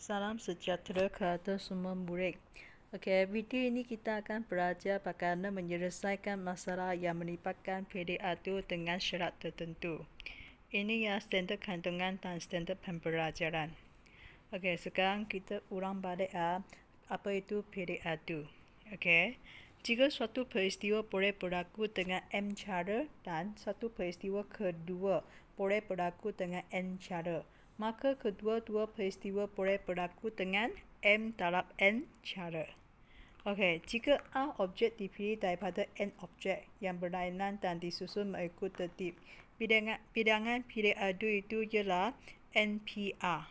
Salam sejahtera kepada semua murid. Okey, video ini kita akan belajar bagaimana menyelesaikan masalah yang melibatkan PDA2 dengan syarat tertentu. Ini ya standard kandungan dan standard pembelajaran. Okey, sekarang kita ulang balik apa itu PDA2. Okey, jika suatu peristiwa boleh berlaku dengan M cara dan satu peristiwa kedua boleh berlaku dengan N cara, maka kedua-dua peristiwa boleh berlaku dengan M dalam N cara. Okey, jika A objek dipilih daripada N objek yang berlainan dan disusun mengikut tertib, bilangan PDA2 itu ialah NPR.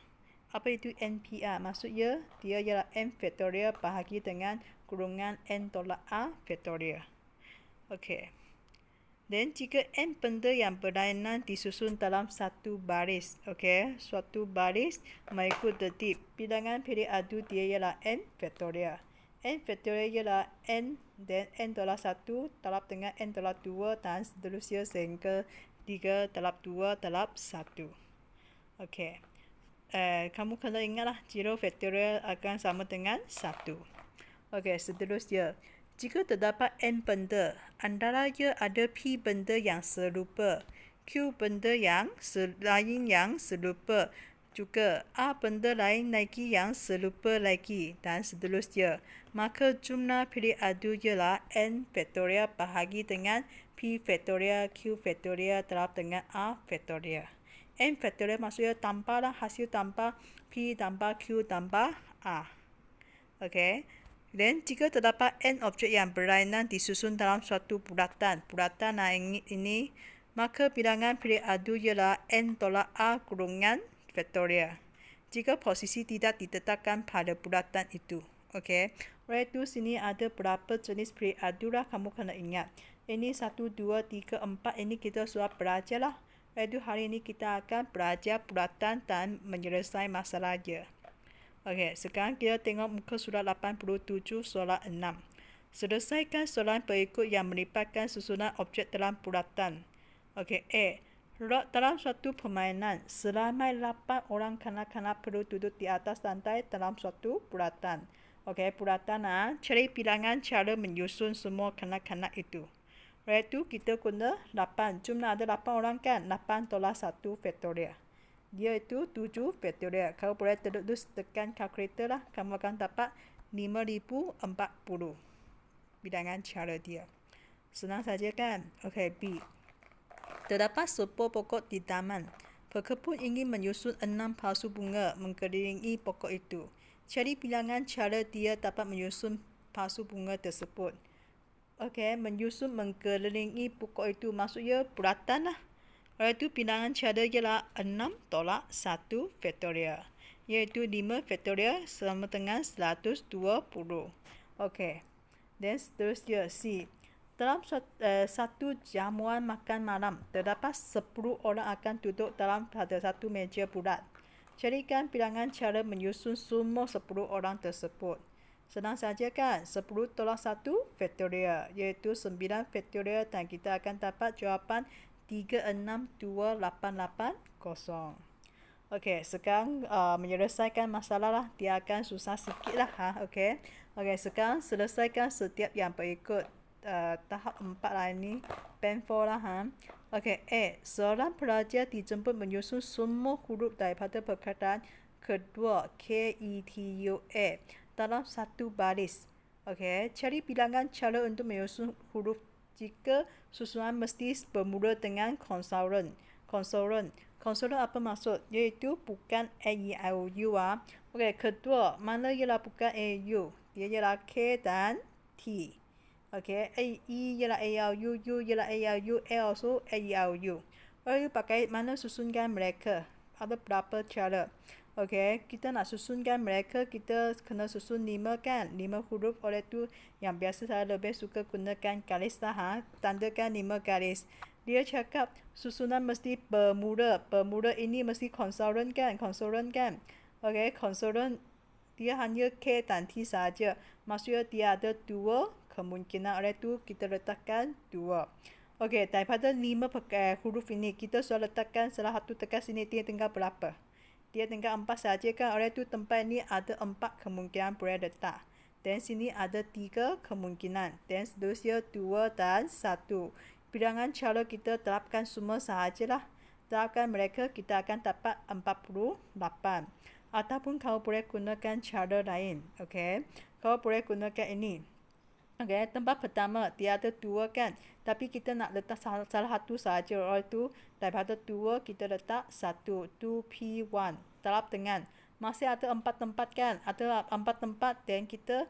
Apa itu NPR? Maksudnya, dia ialah N faktorial bahagi dengan kurungan N tolak A faktorial. Okey. Dan jika N benda yang berlainan disusun dalam satu baris, okey, suatu baris mengikut tertib, bilangan PDA2 dia ialah N faktorial. N faktorial ialah N dan N tolak 1 darab dengan N tolak 2 dan seterusnya sehingga 3 darab 2 darab 1. Okey. Kamu kena ingatlah 0 faktorial akan sama dengan 1. Okey, seterusnya. Jika terdapat N benda, antaranya ada P benda yang serupa, Q benda yang lain yang serupa, juga A benda lain lagi yang serupa lagi, dan seterusnya, maka jumlah PDA2 ialah N faktorial bahagi dengan P faktorial, Q faktorial darab dengan A faktorial. N faktorial maksudnya tambahlah hasil tambah P tambah Q tambah A. Okey. Dan jika terdapat N objek yang berlainan disusun dalam suatu bulatan ini, maka bilangan PDA2 ialah N tolak A kurungan faktorial. Jika posisi tidak ditetapkan pada bulatan itu. Okey. Oleh itu, sini ada berapa jenis PDA2 lah kamu kena ingat. Ini 1, 2, 3, 4. Ini kita sudah belajar lah. Oleh itu, hari ini kita akan belajar bulatan dan menyelesaikan masalahnya. Okey, sekarang kita tengok muka surat 87 soalan 6. Selesaikan soalan berikut yang melibatkan susunan objek dalam bulatan. Okey, A. Dalam suatu permainan, seramai 8 orang kanak-kanak perlu duduk di atas lantai dalam suatu bulatan. Okey, bulatan cari bilangan cara menyusun semua kanak-kanak itu. Oleh itu, kita guna 8. Jumlah ada 8 orang kan? 8 tolak 1 faktorial. Dia itu 7 faktorial. Kalau boleh terus tekan kalkulator lah, kamu akan dapat 5040 bilangan cara dia. Senang saja kan? Okey, B. Terdapat sebuah pokok di taman. Pekebun ingin menyusun 6 palsu bunga mengelilingi pokok itu. Cari bilangan cara dia dapat menyusun palsu bunga tersebut. Okey, menyusun mengelilingi pokok itu maksudnya bulatan lah. Oleh itu, bilangan cara ialah 6 tolak 1 faktorial, iaitu 5 faktorial sama dengan 120. Okey. Dan seterusnya, C. Dalam satu jamuan makan malam, terdapat 10 orang akan duduk pada satu meja bulat. Carikan bilangan cara menyusun semua 10 orang tersebut. Senang saja kan? 10 tolak 1 faktorial, iaitu 9 faktorial, dan kita akan dapat jawapan 362880. Okey, sekarang menyelesaikan masalah lah. Dia akan susah sikit lah. Okey. Okey, sekarang selesaikan setiap yang berikut. Tahap 4 lah ini. Pen 4 lah. Okey, A. Seorang pelajar dijemput menyusun semua huruf daripada perkataan kedua KETUA dalam satu baris. Okey, cari bilangan cara untuk menyusun huruf jika susunan mesti bermula dengan konsonan. Konsonan apa maksud? Iaitu bukan A, I, O, U. Okey, kedua, mana ialah bukan A, U? Dia ialah K dan T. Okey, A, I ialah A, O, U, U ialah A, O, U, L also A, O, U. Lalu bagaimana susunkan mereka? Ada berapa cara? Okey, kita nak susunkan mereka, kita kena susun 5 kan? 5 huruf. Oleh tu yang biasa saya lebih suka gunakan garis lah. Tandakan 5 garis. Dia cakap susunan mesti bermula. Bermula ini mesti konsonan kan? Konsonan kan? Okey, konsonan dia hanya K dan T saja. Maksudnya dia ada 2 kemungkinan. Oleh tu kita letakkan 2. Okey, daripada 5 huruf ini, kita sudah letakkan salah satu tekan sini, dia tinggal berapa? dia tinggal 4 saja kan. Oleh itu tempat ini ada 4 kemungkinan boleh letak. Dan sini ada 3 kemungkinan. Dan seterusnya 2 dan 1. Bilangan cara kita terapkan semua sahajalah. Terapkan mereka, kita akan dapat 48. Ataupun kau boleh gunakan cara lain. Okey. Kau boleh gunakan ini. Okey, tempat pertama dia ada 2 kan. Tapi kita nak letak salah satu sahaja. Oleh itu daripada 2 kita letak 1. 2P1. Terap dengan. Masih ada 4 tempat kan. Ada 4 tempat dan kita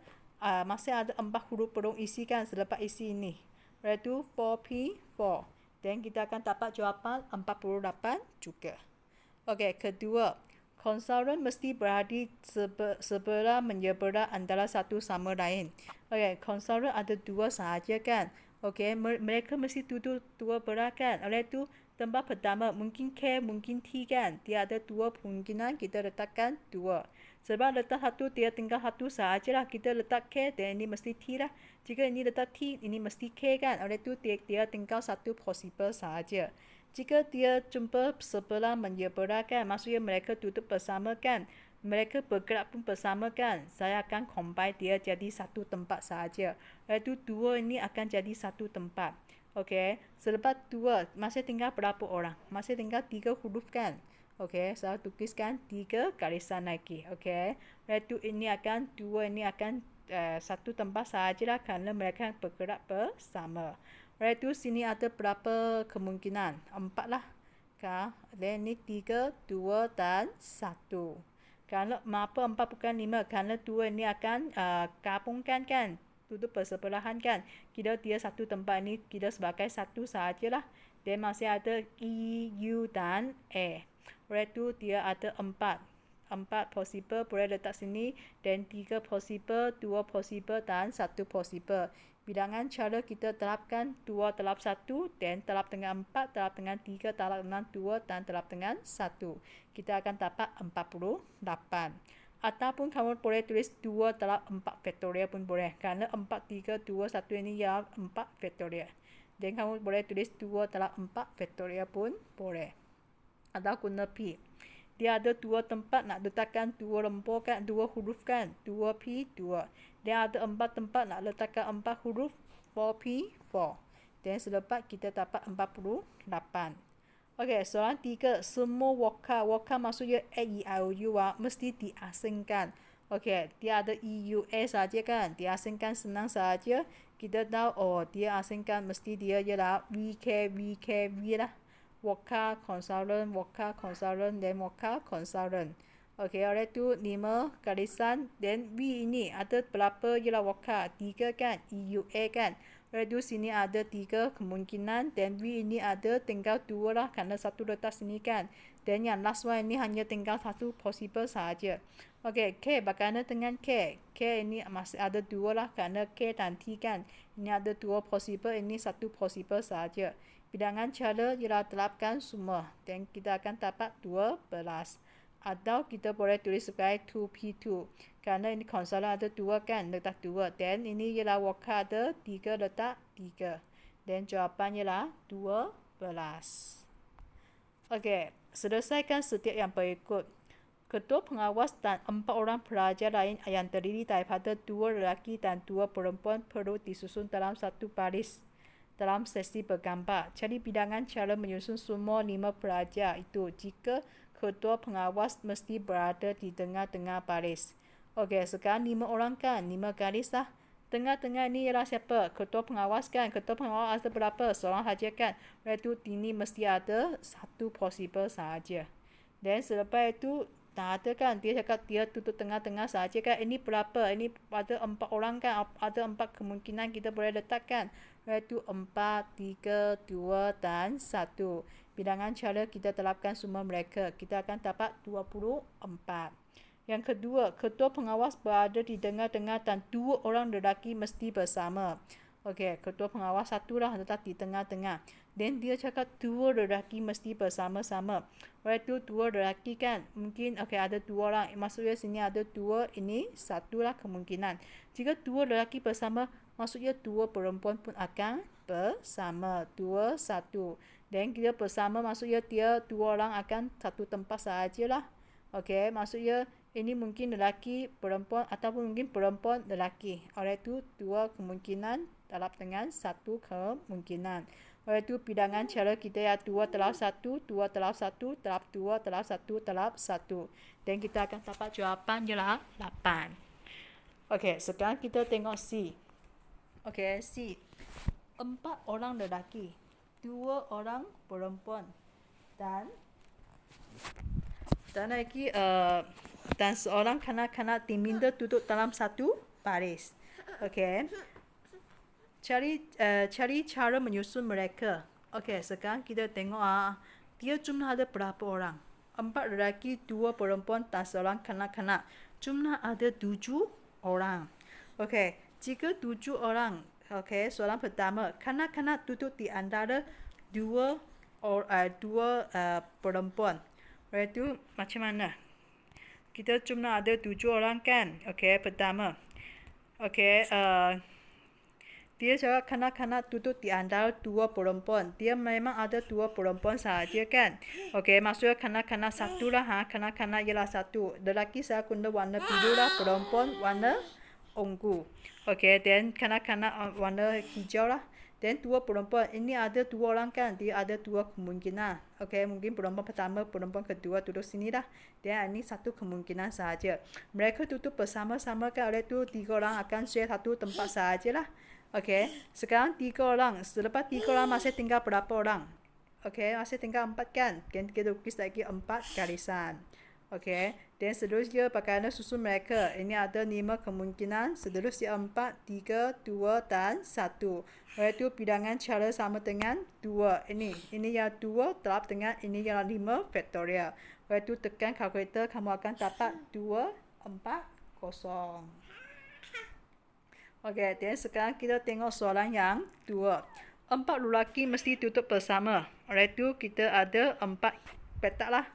masih ada 4 huruf belum isi kan selepas isi ini. Oleh itu 4P4. Dan kita akan dapat jawapan 48 juga. Okey, kedua. Konsonan mesti berada sebelah menyebelah antara satu sama lain. Okey, konsonan ada 2 sahaja kan. Okey, mereka mesti duduk 2 belah kan. Oleh itu, tempat pertama mungkin K, mungkin T kan. Dia ada 2 kemungkinan, kita letakkan 2. Sebab letak 1, dia tinggal 1 sahajalah. Kita letak K dan ini mesti T lah. Jika ini letak T, ini mesti K kan. Oleh itu, dia tinggal 1 possible sahaja. Jika dia jumpa sebelah menyebelah kan, maksudnya mereka duduk bersama kan, mereka bergerak pun bersama kan, saya akan combine dia jadi satu tempat sahaja. Iaitu 2 ini akan jadi satu tempat. Okey, selepas 2, masih tinggal berapa orang? Masih tinggal 3 huruf kan? Okey, saya tuliskan 3 garisan lagi. Okey, iaitu ini akan 2 ini akan satu tempat sahajalah kerana mereka bergerak bersama. Oleh itu sini ada berapa kemungkinan? 4 lah. Dan ini 3, 2 dan 1. Kerana mengapa 4 bukan 5? Kerana 2 ini akan gabungkan kan. Duduk bersebelahan kan. Kira dia satu tempat ini kira sebagai satu sahajalah. Dan masih ada E, U dan A. Oleh itu dia ada 4. 4 possible boleh letak sini dan 3 possible, 2 possible dan 1 possible. Bilangan cara kita terapkan 2 terap 1 dan terap dengan 4, terap dengan 3, terap dengan 2 dan terap dengan 1. Kita akan dapat 48. Ataupun kamu boleh tulis 2 terap 4 faktorial pun boleh. Kerana 4, 3, 2, 1 ini ya 4 faktorial. Dan kamu boleh tulis 2 terap 4 faktorial pun boleh. Atau guna P. Dia ada 2 tempat nak letakkan 2 lembur kan, 2 huruf kan, 2P2. Dia ada 4 tempat nak letakkan 4 huruf, 4P4. Dan selepas kita dapat 48. Okey, soalan 3. Semua waka maksudnya A, E, I, O, U mesti diasingkan. Okey, dia ada E, U, A saja kan, diasingkan senang saja. Kita tahu, dia asingkan mesti dia ialah VK, V lah. Waka konsultan, dan waka konsultan. Okey, oleh itu 5 garisan dan V ini ada berapa ialah waka? 3 kan? EUA kan? Oleh itu sini ada 3 kemungkinan dan V ini ada tinggal 2 lah kerana satu letak sini kan. Dan yang last one ini hanya tinggal satu possible sahaja. Okey, K bagaimana dengan K? K ini masih ada 2 lah kerana K dan T kan. Ini ada 2 possible, ini satu possible sahaja. Bilangan cara ialah terapkan semua dan kita akan dapat 12. Atau kita boleh tulis sebagai 2P2. Kerana ini konsolan ada 2 kan, letak 2. Dan ini ialah waka ada 3, letak 3. Dan jawapan ialah 12. Okey, selesaikan setiap yang berikut. Ketua pengawas dan 4 orang pelajar lain yang terdiri daripada 2 lelaki dan 2 perempuan perlu disusun dalam satu baris dalam sesi bergambar. Cari bilangan cara menyusun semua 5 pelajar itu jika ketua pengawas mesti berada di tengah-tengah baris. Okey, sekarang 5 orang kan, 5 garis lah. Tengah-tengah ni ialah siapa? Ketua pengawas kan. Ketua pengawas ada berapa? Seorang saja kan. Oleh itu ini mesti ada satu possible sahaja. Dan selepas itu tak ada kan, dia cakap dia tutup tengah-tengah sahaja kan. Ini berapa? Ini ada 4 orang kan, ada 4 kemungkinan kita boleh letakkan. Iaitu 4, 3, 2 dan 1. Bilangan cara kita terapkan semua mereka. Kita akan dapat 24. Yang kedua, ketua pengawas berada di tengah-tengah dan 2 orang lelaki mesti bersama. Okey, ketua pengawas 1 lah letak di tengah-tengah. Dan dia cakap 2 lelaki mesti bersama-sama. Oleh itu 2 lelaki kan, mungkin okey ada 2 orang. Maksudnya sini ada 2, ini 1 lah kemungkinan. Jika 2 lelaki bersama, maksudnya 2 perempuan pun akan bersama. 2, 1. Dan kita bersama maksudnya dia 2 orang akan satu tempat sahajalah. Okey, maksudnya ini mungkin lelaki, perempuan ataupun mungkin perempuan lelaki. Oleh itu, dua kemungkinan talab dengan satu kemungkinan. Oleh itu, bilangan cara kita ya 2 talab 1, 2 talab 1, talab 2, talab 1, talab 1. Dan kita akan dapat jawapan ialah 8. Okey, sekarang kita tengok C. Okey, C. 4 orang lelaki, 2 orang perempuan. Dan lagi dan seorang kanak-kanak diminta duduk dalam satu baris. Okey. Cari cara menyusun mereka. Okey, sekarang kita tengok dia jumlah ada berapa orang? 4 lelaki, 2 perempuan dan seorang kanak-kanak. Jumlah ada 7 orang. Okey, jika 7 orang, okey, soalan pertama, kanak-kanak duduk di antara dua perempuan. Itu macam mana? Kita cuma ada 7 orang kan? Okey, pertama. Okey, dia cakap kanak-kanak duduk di antara 2 perempuan. Dia memang ada 2 perempuan sahaja kan? Okey, maksudnya kanak-kanak satu lah. Kanak-kanak ialah satu. Lelaki saya guna warna biru lah, perempuan warna ungu. Okey, dan kanak-kanak warna hijau lah. Dan 2 perempuan, ini ada 2 orang kan? Dia ada 2 kemungkinan. Okey, mungkin perempuan pertama, perempuan kedua duduk sini lah. Dan ini satu kemungkinan sahaja. Mereka duduk bersama-sama kan? Oleh itu 3 orang akan share satu tempat sahajalah. Okey, sekarang 3 orang. Selepas 3 orang masih tinggal berapa orang? Okey, masih tinggal 4 kan? Dan kita lukis lagi 4 garisan. Okey, dan seterusnya bagaimana susun mereka? Ini ada 5 kemungkinan. Seterusnya 4, 3, 2 dan 1. Iaitu bilangan cara sama dengan 2. Ini yang 2 terap dengan ini yang 5 faktorial. Iaitu tekan kalkulator, kamu akan dapat 2, 4, 0. Okey, dan sekarang kita tengok soalan yang 2. 4 lelaki mesti duduk bersama. Oleh itu kita ada 4 petak lah.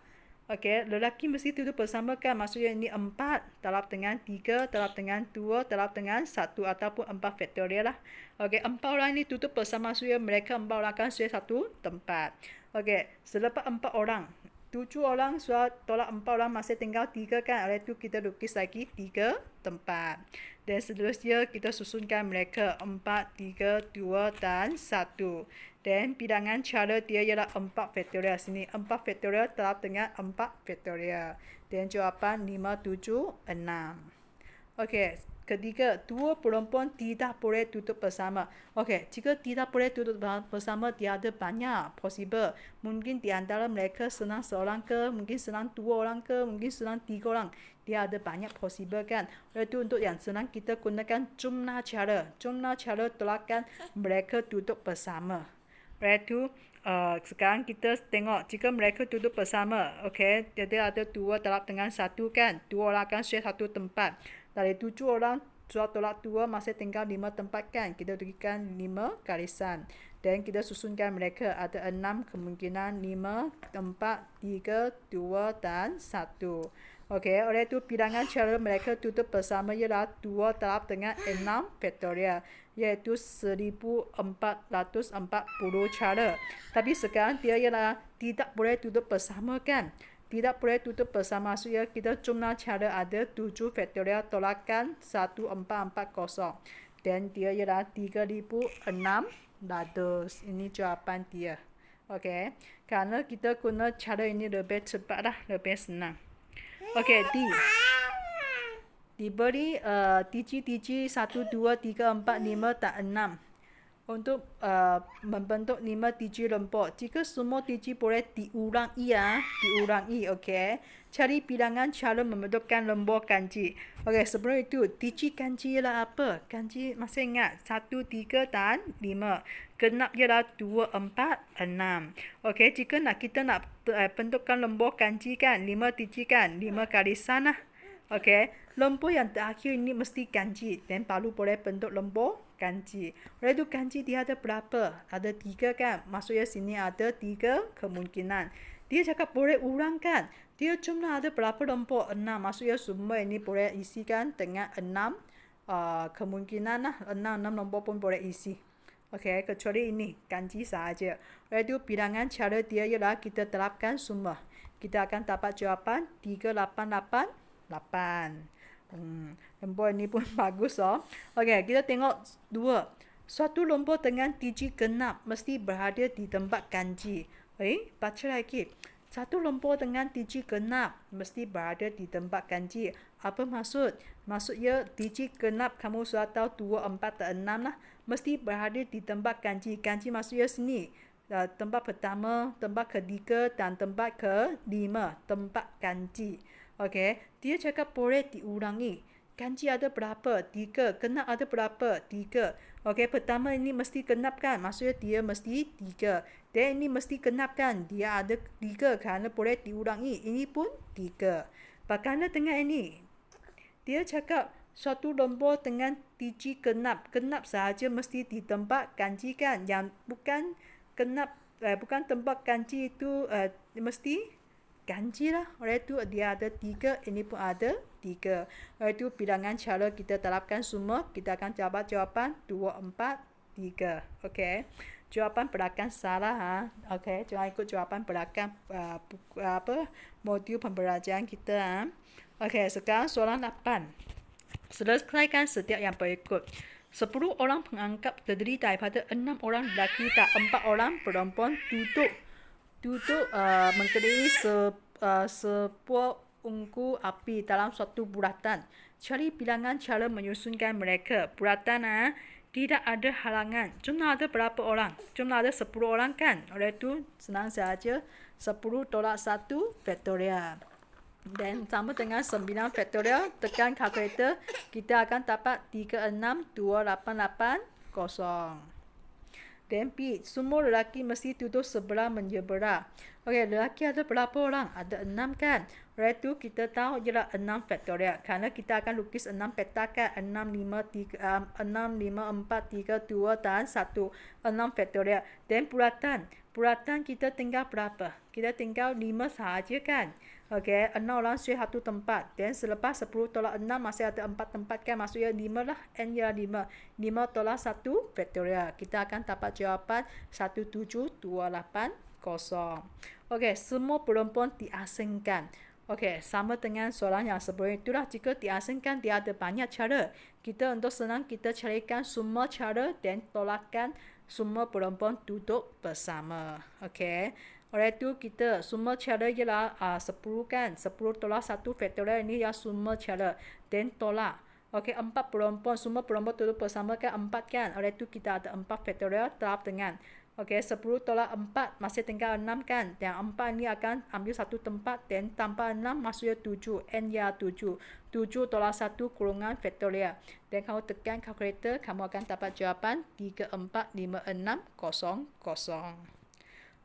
Okey, lelaki mesti duduk bersama kan? Maksudnya ini 4 talab dengan 3, talab dengan 2, talab dengan 1 ataupun 4 faktorial lah. Okey, 4 orang ini duduk bersama, maksudnya mereka 4 orang akan share satu tempat. Okey, selepas 4 orang, 7 orang sudah tolak 4 orang, masih tinggal 3 kan? Oleh itu kita lukis lagi 3 tempat. Dan seterusnya kita susunkan mereka 4, 3, 2 dan 1. Dan bilangan cara dia ialah 4 faktorial. Sini 4 faktorial terap dengan 4 faktorial. Dan jawapan 5, 7, 6. Okey, ketiga, 2 perempuan tidak boleh duduk bersama. Okey, jika tidak boleh duduk bersama, dia ada banyak possible. Mungkin di antara mereka senang seorang ke, mungkin senang 2 orang ke, mungkin senang 3 orang. Dia ada banyak possible kan. Oleh itu untuk yang senang kita gunakan jumlah cara. Jumlah cara tolakkan mereka duduk bersama. Oleh itu sekarang kita tengok jika mereka duduk bersama. Okey, jadi ada 2 talab dengan 1 kan. 2 orang akan share satu tempat. Dari 7 orang sudah tolak 2, masih tinggal 5 tempat kan. Kita tuliskan 5 garisan. Dan kita susunkan mereka. Ada 6 kemungkinan. 5, 4, 3, 2 dan 1. Okey, oleh itu bilangan cara mereka duduk bersama ialah 2 talab dengan 6 faktorial. Iaitu 1440 cara. Tapi sekarang dia ialah tidak boleh duduk bersama kan. Tidak boleh duduk bersama, maksudnya kita jumlah cara ada 7 faktorial tolakan 1440. Dan dia ialah 3600. Ini jawapan dia. Okey, kerana kita guna cara ini lebih cepat lah, lebih senang. Okey, D. Diberi tiji-tiji 1, 2, 3, 4, 5 dan 6. Untuk membentuk 5 tiji lembut. Jika semua tiji boleh diulangi diulangi, okey. Cari bilangan cara membentukkan lembut kanji. Okey, sebelum itu, tiji kanji ialah apa? Kanji masih ingat? 1, 3 dan 5. Genap ialah 2, 4, 6. Okey, jika kita nak bentukkan lembut kanji kan, 5 tiji kan, 5 garisan lah. Okey, lembut yang terakhir ini mesti kanji. Dan baru boleh bentuk lembut kanji. Oleh itu kanji dia ada berapa? Ada 3 kan? Maksudnya sini ada 3 kemungkinan. Dia cakap boleh ulang kan? Dia jumlah ada berapa lembut? 6. Maksudnya semua ini boleh isikan dengan 6 kemungkinan lah. 6 lembut pun boleh isi. Okey, kecuali ini kanji sahaja. Oleh itu bilangan cara dia ialah kita terapkan semua. kita akan dapat jawapan 3888. Nombor ni pun bagus Okey, kita tengok 2. Suatu nombor dengan digit genap mesti berada di tempat ganjil. Baca lagi. Satu nombor dengan digit genap mesti berada di tempat ganjil. Apa maksud? Maksudnya digit genap kamu sudah tahu 2, 4 dan 6 lah. Mesti berada di tempat ganjil. Ganjil maksudnya sini. Tempat pertama, tempat ketiga dan tempat kelima. Tempat ganjil. Okey, dia cakap boleh diulangi. Ganjil ada berapa? 3. Genap ada berapa? 3. Okey, pertama ini mesti genap kan? Maksudnya dia mesti 3. Dan ini mesti genap kan? Dia ada 3 kerana boleh diulangi. Ini pun 3. Bagaimana dengan ini? Dia cakap suatu nombor dengan digit genap. Genap sahaja mesti di tempat ganjil kan? Yang bukan genap, bukan tempat ganjil itu mesti ganjil lah. Oleh itu dia ada 3, ini pun ada 3. Oleh itu bilangan cara kita terapkan semua, kita akan dapat jawapan 2, 4, 3. Okey. Jawapan belakang salah Okey, jangan ikut jawapan belakang modul pembelajaran kita Okey, sekarang soalan 8. Selesaikan setiap yang berikut. 10 orang penganggap terdiri daripada 6 orang lelaki dan 4 orang perempuan duduk mengelilingi sebuah unggu api dalam suatu bulatan. Cari bilangan cara menyusunkan mereka. Bulatan tidak ada halangan. Jumlah ada berapa orang? Jumlah ada 10 orang kan? Oleh itu senang saja 10 tolak 1 faktorial. Dan sama dengan 9 faktorial, tekan kalkulator, kita akan dapat 362880. Dan B, semua lelaki mesti duduk sebelah menyebelah. Okey, lelaki ada berapa orang? Ada 6 kan? Oleh itu kita tahu ialah 6 faktorial. Kerana kita akan lukis 6 petak kan? 6, 5, 4, 3, 2 dan 1. 6 faktorial. Dan bulatan kita tinggal berapa? Kita tinggal 5 sahaja kan? Okey, 6 orang share 1 tempat. Dan selepas 10 tolak 6 masih ada 4 tempat kan? Maksudnya 5 lah. N ialah 5. 5 tolak 1 faktorial. Kita akan dapat jawapan 17280. Okey, semua perempuan diasingkan. Okey, sama dengan soalan yang sebelum itulah. Jika diasingkan, dia ada banyak cara. Kita untuk senang, kita carikan semua cara dan tolakkan semua perempuan duduk bersama. Okey. Oleh itu kita semua cara ialah 10 kan. 10 tolak 1 faktorial ini ya semua cara. Dan tolak. Okey, 4 perempuan. Semua perempuan duduk bersama kan 4 kan. Oleh itu kita ada 4 faktorial terap dengan. Okey, 10 tolak 4 masih tinggal 6 kan. Dan 4 ini akan ambil satu tempat. Dan tambah 6 maksudnya 7. N ya 7. 7 tolak 1 kurungan faktorial. Dan kamu tekan kalkulator, kamu akan dapat jawapan 345600.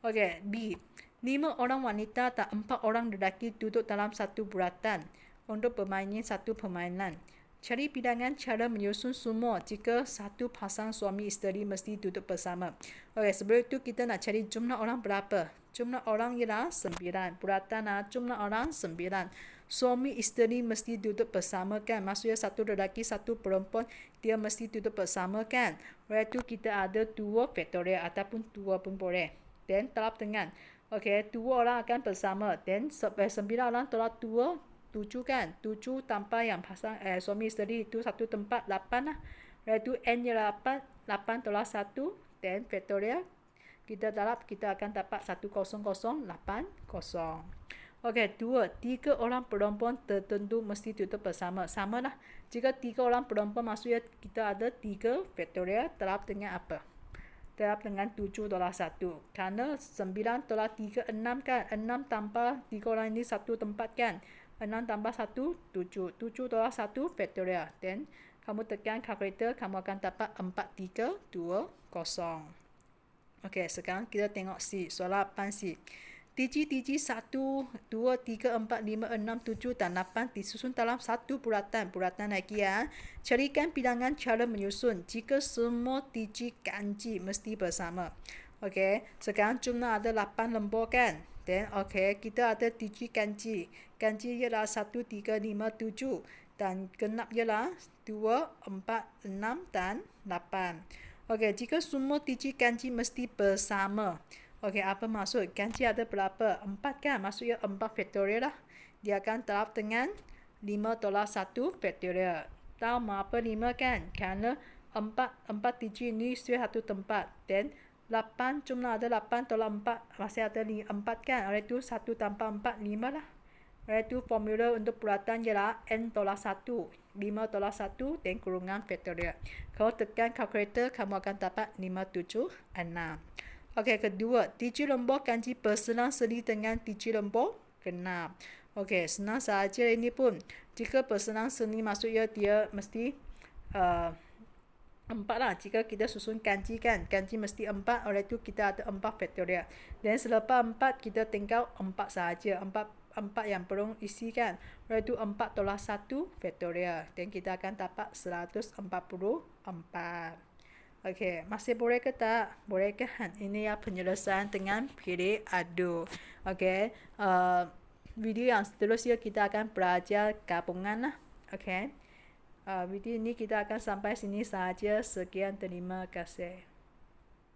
Okey, B. 5 orang wanita dan 4 orang lelaki duduk dalam satu bulatan untuk bermain satu permainan. Cari bilangan cara menyusun semua jika satu pasang suami isteri mesti duduk bersama. Okey, sebelum itu kita nak cari jumlah orang berapa? Jumlah orang ialah 9. Bulatan jumlah orang 9. Suami isteri mesti duduk bersama kan? Maksudnya satu lelaki, satu perempuan, dia mesti duduk bersama kan? Oleh itu kita ada 2 faktorial ataupun 2 pun boleh. Dan terap dengan. Okey, 2 orang akan bersama. Dan 9 orang tolak 2, 7 kan? 7 tanpa yang pasang suami isteri itu satu tempat 8 lah. Iaitu N ialah 8. 8 tolak 1 dan faktorial. Kita terap, kita akan dapat 10080. Okey, 2. 3 orang perempuan tertentu mesti duduk bersama. Sama lah. Jika 3 orang perempuan maksudnya kita ada 3 faktorial terap dengan apa? Terap dengan 7 tolak 1. Kerana 9 tolak 3, 6 kan? 6 tambah 3 orang ini satu tempat kan? 6 tambah 1, 7. 7 tolak 1 faktorial. Dan kamu tekan kalkulator, kamu akan dapat 4320. Okey, sekarang kita tengok C. Soalan 8C. Digit-digit 1, 2, 3, 4, 5, 6, 7 dan 8 disusun dalam satu bulatan. Bulatan lagi ya. Carikan bilangan cara menyusun jika semua digit ganjil mesti bersama. Okey, sekarang jumlah ada 8 lembar kan? Dan okey, kita ada digit ganjil. Ganjil ialah 1, 3, 5, 7. Dan genap ialah 2, 4, 6 dan 8. Okey, jika semua digit ganjil mesti bersama. Okey, apa maksud? Ganji ada berapa? 4 kan? Maksudnya 4 faktorial lah. Dia akan terap dengan 5 tolak 1 faktorial. Tahu mengapa 5 kan? Kerana 4 digit ni satu tempat. Then 8 jumlah ada 8 tolak 4 masih ada 4 kan? Oleh itu 1 tambah 4 5 lah. Oleh itu formula untuk bulatan ialah n tolak 1. 5 tolak 1 dan kurungan faktorial. Kalau tekan kalkulator kamu akan dapat 576. Okey, kedua, digit nombor ganji berselang-seli dengan digit nombor genap. Okey, senang saja ini pun. Jika berselang-seli maksudnya dia mesti 4 lah. Jika kita susun ganji kan, ganji mesti 4, oleh itu kita ada 4 faktorial. Dan selepas 4 kita tinggal 4 sahaja. 4 yang belum isi kan. Oleh itu 4 tolak 1 faktorial. Dan kita akan dapat 144. Okey, masih boleh ke tak? Boleh kan? Ini ya penyelesaian dengan pilih adu. Okey, video yang seterusnya kita akan belajar gabungan lah. Okey, video ini kita akan sampai sini sahaja. Sekian, terima kasih.